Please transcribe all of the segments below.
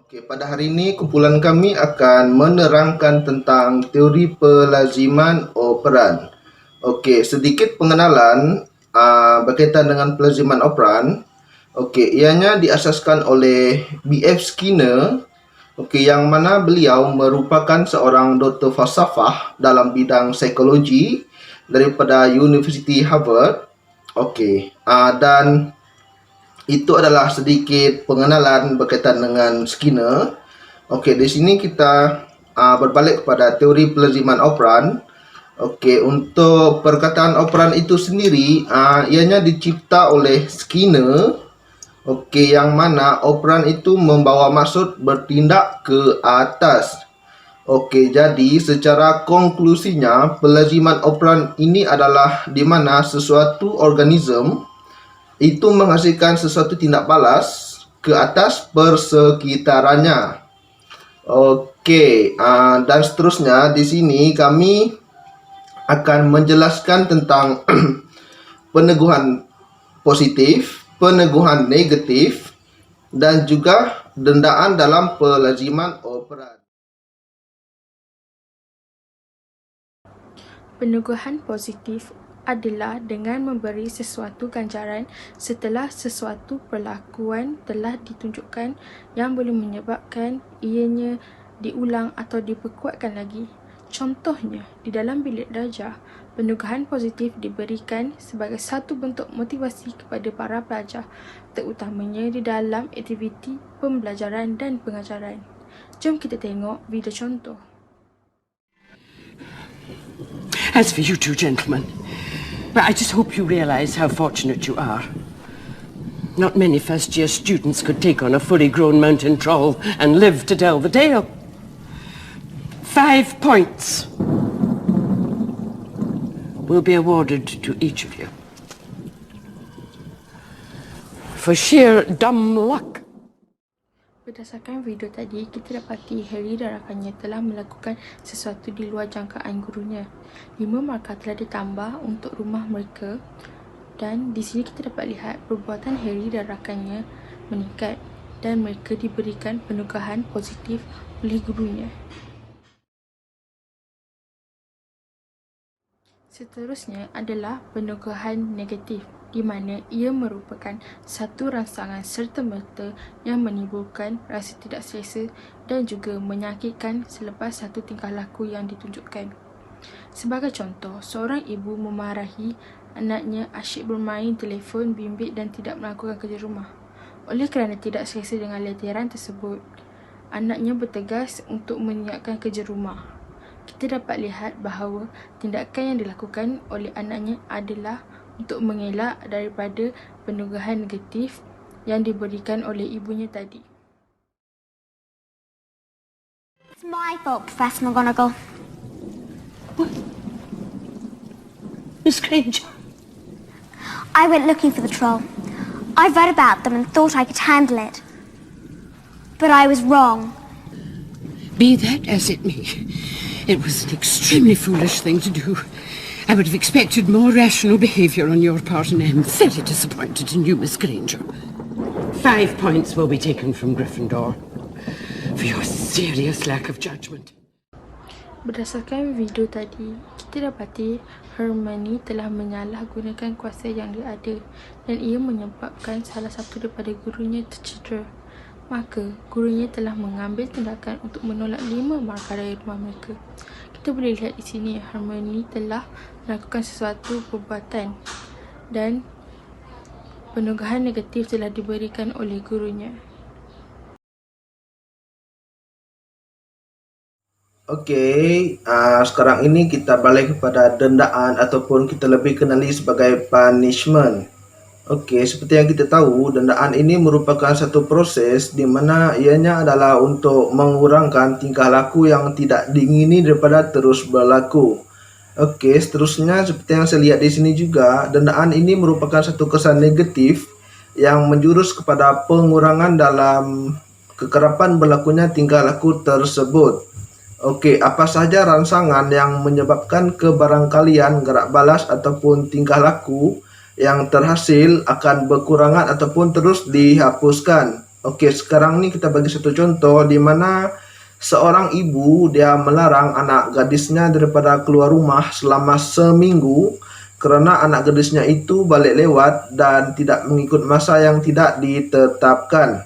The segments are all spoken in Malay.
Okey, pada hari ini kumpulan kami akan menerangkan tentang teori pelaziman operan. Okey, sedikit pengenalan berkaitan dengan pelaziman operan. Okey, ianya diasaskan oleh B.F. Skinner. Okey, yang mana beliau merupakan seorang doktor falsafah dalam bidang psikologi daripada University Harvard. Okey, dan itu adalah sedikit pengenalan berkaitan dengan Skinner. Okey, di sini kita berbalik kepada teori pelaziman operan. Okey, untuk perkataan operan itu sendiri, ianya dicipta oleh Skinner. Okey, yang mana operan itu membawa maksud bertindak ke atas. Okey, jadi secara konklusinya, pelaziman operan ini adalah di mana sesuatu organisme itu menghasilkan sesuatu tindak balas ke atas persekitarannya. Okey, dan seterusnya di sini kami akan menjelaskan tentang peneguhan positif, peneguhan negatif, dan juga dendaan dalam pelaziman operan. Peneguhan positif adalah dengan memberi sesuatu ganjaran setelah sesuatu perlakuan telah ditunjukkan yang boleh menyebabkan ianya diulang atau diperkuatkan lagi. Contohnya, di dalam bilik darjah, peneguhan positif diberikan sebagai satu bentuk motivasi kepada para pelajar, terutamanya di dalam aktiviti pembelajaran dan pengajaran. Jom kita tengok video contoh. As for you two gentlemen, well, I just hope you realise how fortunate you are. Not many first-year students could take on a fully grown mountain troll and live to tell the tale. 5 points will be awarded to each of you for sheer dumb luck. Berdasarkan video tadi, kita dapati Harry dan rakannya telah melakukan sesuatu di luar jangkaan gurunya. 5 markah telah ditambah untuk rumah mereka dan di sini kita dapat lihat perbuatan Harry dan rakannya meningkat dan mereka diberikan peneguhan positif oleh gurunya. Seterusnya adalah peneguhan negatif, di mana ia merupakan satu rangsangan serta-merta yang menimbulkan rasa tidak selesa dan juga menyakitkan selepas satu tingkah laku yang ditunjukkan. Sebagai contoh, seorang ibu memarahi anaknya asyik bermain telefon bimbit dan tidak melakukan kerja rumah. Oleh kerana tidak selesa dengan letiran tersebut, anaknya bertegas untuk menyiapkan kerja rumah. Kita dapat lihat bahawa tindakan yang dilakukan oleh anaknya adalah untuk mengelak daripada peneguhan negatif yang diberikan oleh ibunya tadi. It's my fault, Professor McGonagall. What? Miss Granger? I went looking for the troll. I read about them and thought I could handle it. But I was wrong. Be that as it may, it was an extremely foolish thing to do. I would have expected more rational behaviour on your part, and I am very disappointed in you, Miss Granger. 5 points will be taken from Gryffindor for your serious lack of judgment. Berdasarkan video tadi, kita dapati Hermione telah menyalahgunakan kuasa yang dia ada dan ia menyebabkan salah satu daripada gurunya tercedera. Maka, gurunya telah mengambil tindakan untuk menolak 5 markah dari rumah mereka. Kita boleh lihat di sini Hermione telah melakukan sesuatu perbuatan dan peneguhan negatif telah diberikan oleh gurunya. Okey, sekarang ini kita balik kepada dendaan ataupun kita lebih kenali sebagai punishment. Okey, seperti yang kita tahu, dendaan ini merupakan satu proses di mana ianya adalah untuk mengurangkan tingkah laku yang tidak diingini daripada terus berlaku. Okey, seterusnya seperti yang saya lihat di sini juga, dendaan ini merupakan satu kesan negatif yang menjurus kepada pengurangan dalam kekerapan berlakunya tingkah laku tersebut. Okey, apa sahaja rangsangan yang menyebabkan kebarangkalian gerak balas ataupun tingkah laku yang terhasil akan berkurangan ataupun terus dihapuskan. Oke, sekarang ni kita bagi satu contoh di mana seorang ibu dia melarang anak gadisnya daripada keluar rumah selama seminggu kerana anak gadisnya itu balik lewat dan tidak mengikut masa yang tidak ditetapkan.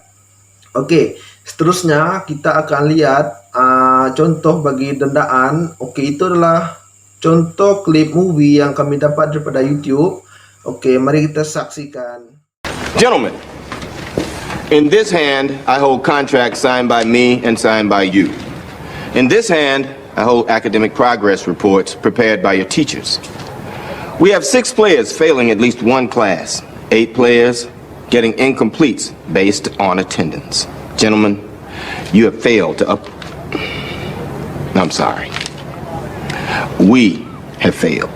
Oke, seterusnya kita akan lihat contoh bagi dendaan. Oke, itu adalah contoh klip movie yang kami dapat daripada YouTube. Oke, mari kita saksikan. Gentlemen, in this hand, I hold contracts signed by me and signed by you. In this hand, I hold academic progress reports prepared by your teachers. We have 6 players failing at least one class, 8 players getting incompletes based on attendance. Gentlemen, you have failed to I'm sorry. We have failed.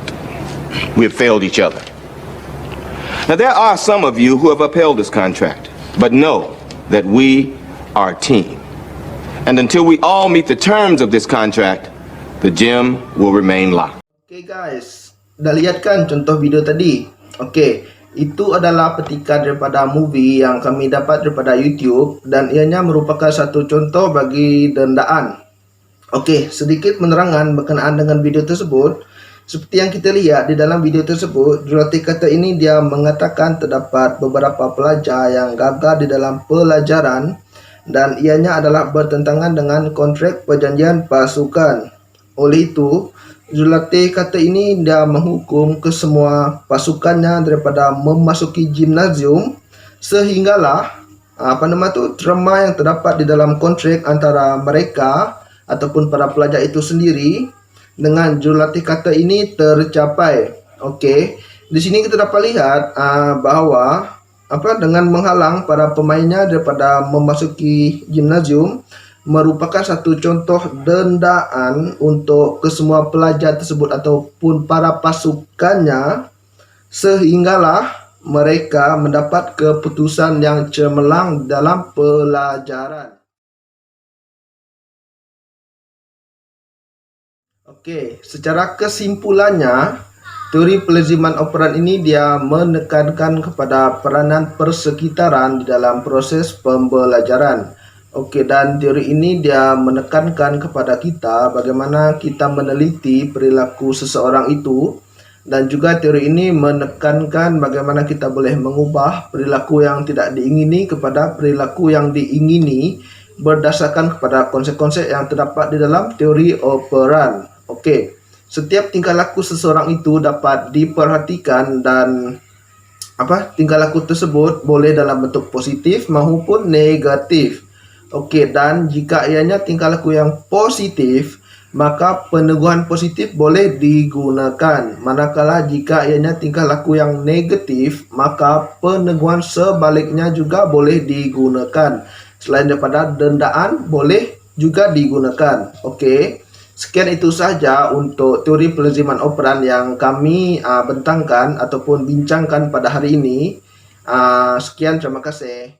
We have failed each other. Now, there are some of you who have upheld this contract, but know that we are a team. And until we all meet the terms of this contract, the gym will remain locked. Oke guys, dah lihat kan contoh video tadi? Oke, itu adalah petikan daripada movie yang kami dapat daripada YouTube dan ianya merupakan satu contoh bagi dendaan. Oke, sedikit penerangan berkenaan dengan video tersebut. Seperti yang kita lihat di dalam video tersebut, jurulatih kata ini dia mengatakan terdapat beberapa pelajar yang gagal di dalam pelajaran dan ianya adalah bertentangan dengan kontrak perjanjian pasukan. Oleh itu, jurulatih kata ini dia menghukum kesemua pasukannya daripada memasuki gimnasium sehinggalah terma yang terdapat di dalam kontrak antara mereka ataupun para pelajar itu sendiri dengan jurulatih kata ini tercapai. Okey, di sini kita dapat lihat bahawa dengan menghalang para pemainnya daripada memasuki gimnasium merupakan satu contoh dendaan untuk kesemua pelajar tersebut ataupun para pasukannya sehinggalah mereka mendapat keputusan yang cemerlang dalam pelajaran. Okey, secara kesimpulannya, teori pelaziman operan ini dia menekankan kepada peranan persekitaran di dalam proses pembelajaran. Okey, dan teori ini dia menekankan kepada kita bagaimana kita meneliti perilaku seseorang itu, dan juga teori ini menekankan bagaimana kita boleh mengubah perilaku yang tidak diingini kepada perilaku yang diingini berdasarkan kepada konsep-konsep yang terdapat di dalam teori operan. Okey, setiap tingkah laku seseorang itu dapat diperhatikan dan tingkah laku tersebut boleh dalam bentuk positif maupun negatif. Okey, dan jika ianya tingkah laku yang positif, maka peneguhan positif boleh digunakan. Manakala jika ianya tingkah laku yang negatif, maka peneguhan sebaliknya juga boleh digunakan. Selain daripada dendaan, boleh juga digunakan. Okey. Sekian itu sahaja untuk teori pelaziman operan yang kami bentangkan ataupun bincangkan pada hari ini. Sekian, terima kasih.